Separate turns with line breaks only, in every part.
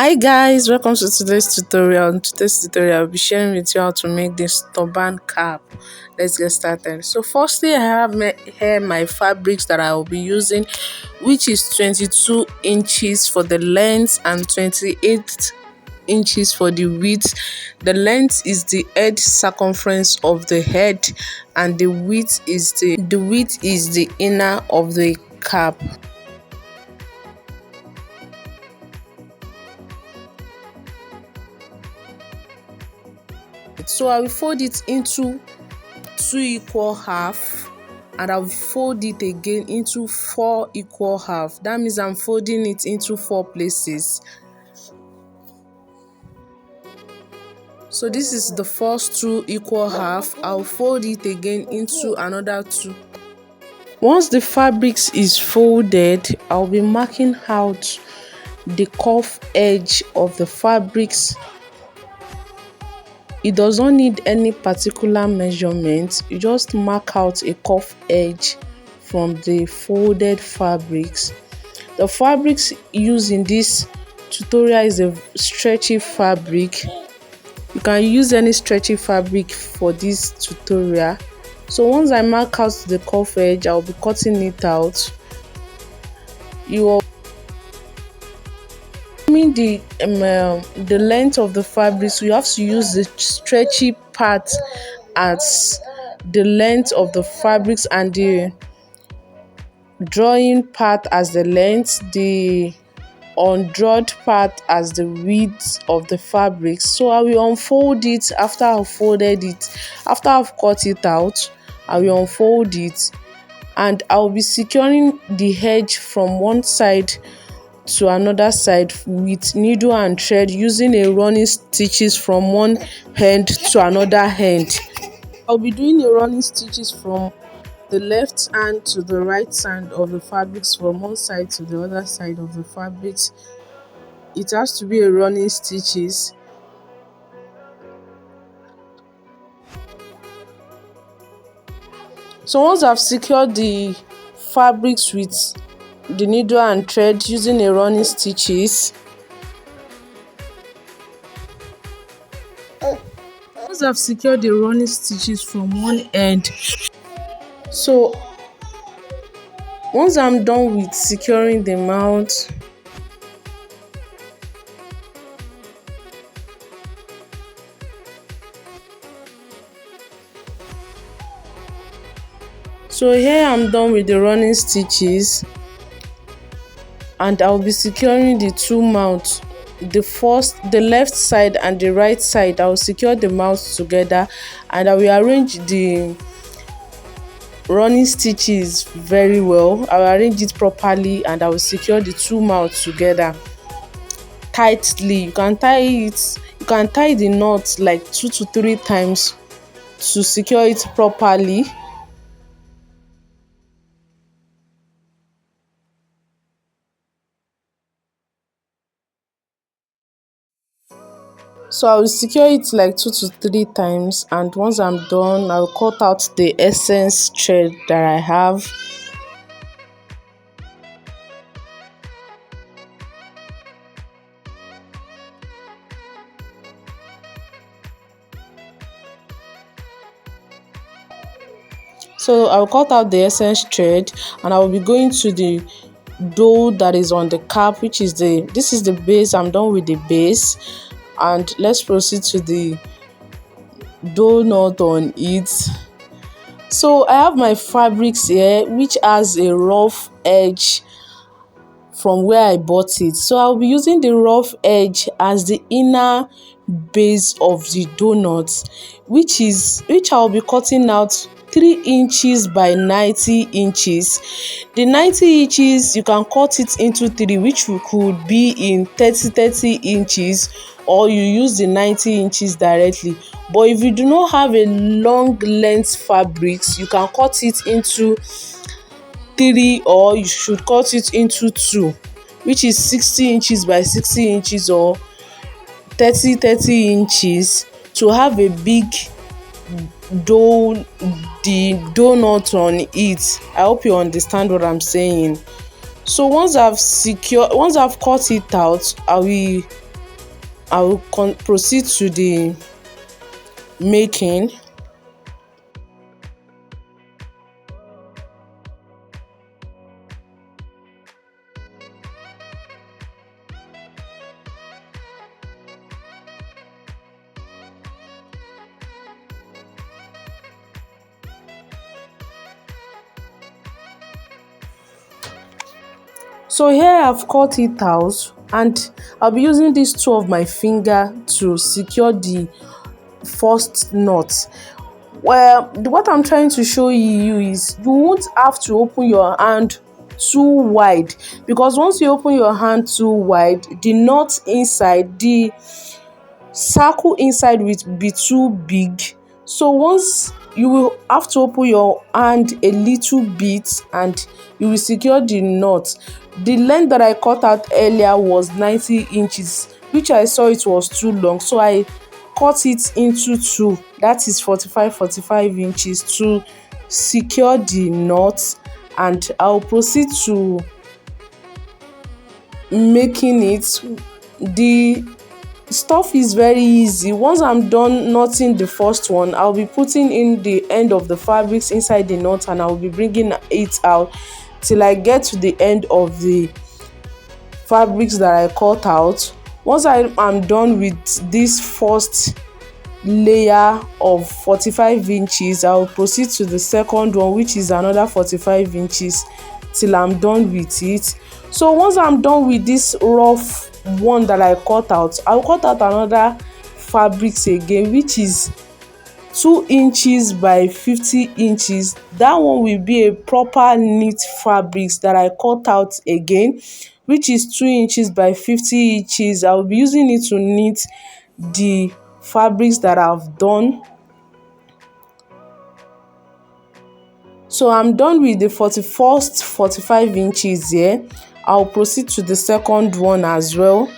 Hi guys, welcome to today's tutorial. In today's tutorial, I'll be sharing with you how to make this turban cap. Let's get started. So firstly, I have here my fabrics that I will be using, which is 22 inches for the length and 28 inches for the width. The length is the head circumference of the head, and the width is the inner of the cap. So I will fold it into two equal half, and I will fold it again into four equal half. That means I'm folding it into four places. So this is the first two equal half. I'll fold it again into another two. Once the fabrics is folded, I'll be marking out the cuff edge of the fabrics. It does not need any particular measurement. You just mark out a cuff edge from the folded fabrics. The fabrics used in this tutorial is a stretchy fabric. You can use any stretchy fabric for this tutorial. So once I mark out the cuff edge, I'll be cutting it out. You are the length of the fabric, so you have to use the stretchy part as the length of the fabrics and the drawing part as the length, the undrawed part as the width of the fabric. So I will unfold it after I've folded it. After I've cut it out, I will unfold it, and I'll be securing the edge from one side to another side with needle and thread, using a running stitches from one end to another end. I'll be doing a running stitches from the left hand to the right side of the fabrics, from one side to the other side of the fabrics. It has to be a running stitches. So once I've secured the fabrics with the needle and thread using a running stitches, once I've secured the running stitches from one end, so once I'm done with securing the mount, so here I'm done with the running stitches, and I'll be securing the two mounts. The left side and the right side, I'll secure the mounts together, and I will arrange the running stitches very well. I'll arrange it properly, and I will secure the two mounts together tightly. You can tie the knot like 2 to 3 times to secure it properly. So I will secure it like 2 to 3 times, and once I'm done, I'll cut out the essence thread that I have. So I'll cut out the essence thread, and I will be going to the dough that is on the cap, which is this is the base. I'm done with the base, and let's proceed to the donut on it. So I have my fabrics here, which has a rough edge from where I bought it. So I'll be using the rough edge as the inner base of the donut, which I'll be cutting out 3 inches by 90 inches. The 90 inches, you can cut it into 3, which could be in 30 inches, or you use the 90 inches directly. But if you do not have a long length fabrics, you can cut it into 3, or you should cut it into 2, which is 60 inches by 60 inches or 30 inches, to have a big donut on it. I hope you understand what I'm saying. So once I've cut it out, I will I will proceed to the making. So here I've cut it out, and I'll be using these two of my finger to secure the first knot. Well, what I'm trying to show you is you won't have to open your hand too wide, because once you open your hand too wide, the knot inside, the circle inside will be too big. So once you will have to open your hand a little bit and you will secure the knot. The length that I cut out earlier was 90 inches, which I saw it was too long, so I cut it into two, that is 45 inches, to secure the knot. And I'll proceed to making it. The stuff is very easy. Once I'm done knotting the first one, I'll be putting in the end of the fabrics inside the knot, and I'll be bringing it out till I get to the end of the fabrics that I cut out. Once I am done with this first layer of 45 inches, I'll proceed to the second one, which is another 45 inches, till I'm done with it. So once I'm done with this rough one that I cut out, I'll cut out another fabrics again, which is 2 inches by 50 inches. That one will be a proper knit fabrics that I cut out again, which is 2 inches by 50 inches. I'll be using it to knit the fabrics that I've done. So I'm done with the 41st 45 inches here. I'll proceed to the second one as well.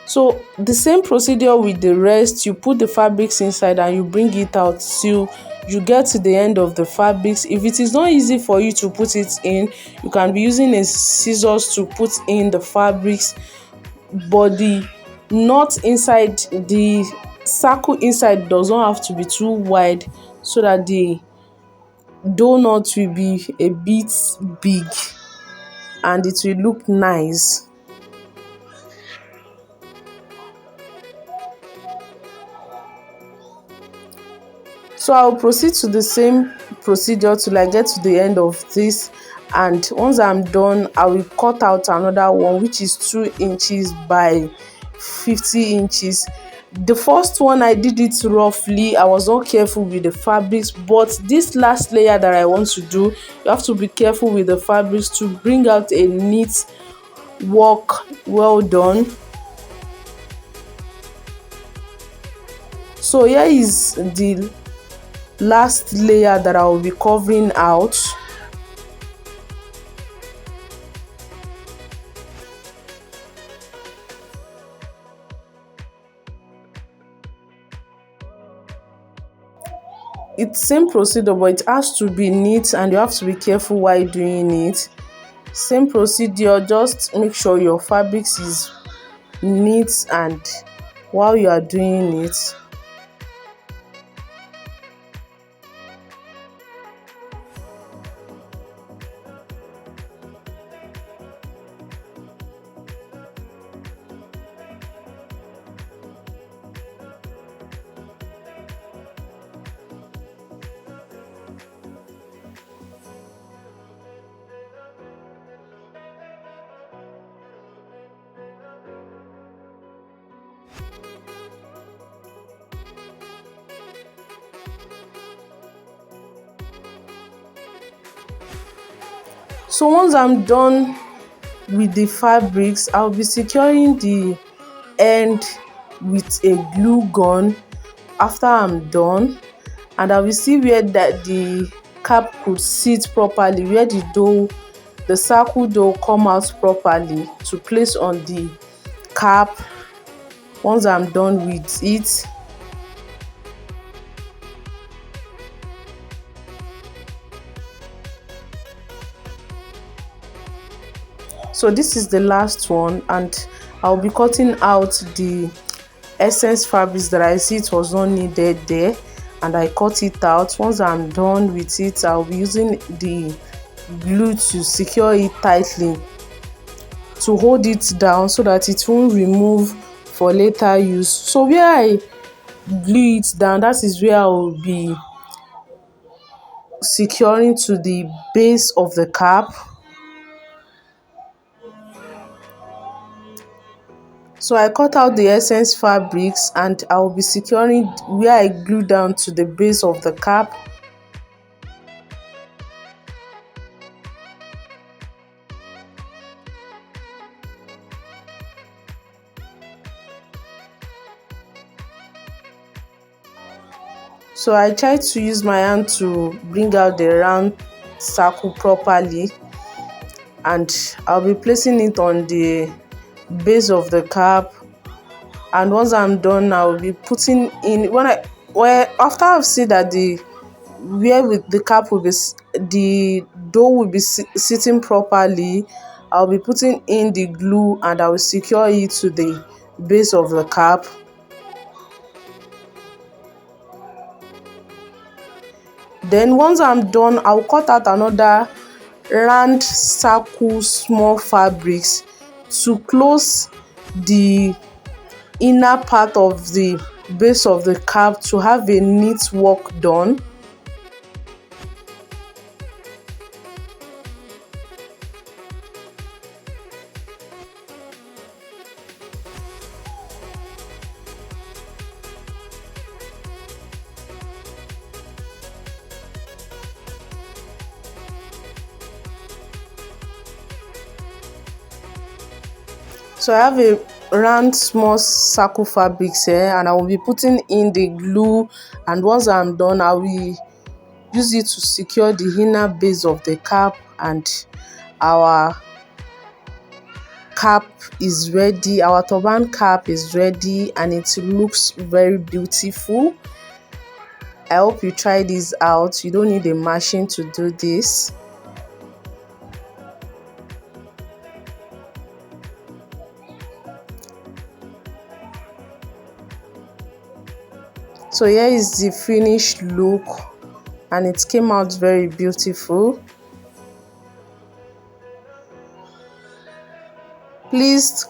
So the same procedure with the rest. You put the fabrics inside and you bring it out till you get to the end of the fabrics. If it is not easy for you to put it in, you can be using a scissors to put in the fabrics, but the knot inside, the circle inside, does not have to be too wide, so that the donut will be a bit big and it will look nice. So I'll proceed to the same procedure till I get to the end of this, and once I'm done, I will cut out another one, which is 2 inches by 50 inches. The first one I did it roughly, I was not careful with the fabrics, but this last layer that I want to do, you have to be careful with the fabrics to bring out a neat work well done. So here is the last layer that I will be covering out. It's same procedure, but it has to be neat and you have to be careful while doing it. Same procedure, just make sure your fabrics is neat and while you are doing it. So once I'm done with the fabrics, I'll be securing the end with a glue gun after I'm done, and I will see where that the cap could sit properly, where the circle dough come out properly to place on the cap once I'm done with it. So this is the last one, and I'll be cutting out the essence fabrics that I see it was not needed there, and I cut it out. Once I'm done with it, I'll be using the glue to secure it tightly to hold it down so that it won't remove for later use. So where I glue it down, that is where I will be securing to the base of the cap. So I cut out the essence fabrics and I will be securing where I glue down to the base of the cap. So I try to use my hand to bring out the round circle properly, and I'll be placing it on the base of the cap. And once I'm done, I'll be putting in where after I've seen that the where with the cap will be the dough will be sitting properly, I'll be putting in the glue and I will secure it to the base of the cap. Then once I'm done, I'll cut out another round circle small fabrics to close the inner part of the base of the cap to have a neat work done. So I have a round small circle fabrics here, and I will be putting in the glue, and once I'm done I will use it to secure the inner base of the cap, and our cap is ready. Our turban cap is ready and it looks very beautiful. I hope you try this out. You don't need a machine to do this. So here is the finished look, and it came out very beautiful. Please,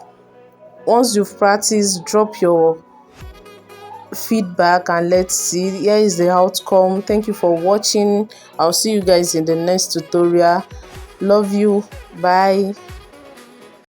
once you've practiced, drop your feedback and let's see. Here is the outcome. Thank you for watching. I'll see you guys in the next tutorial. Love you. Bye.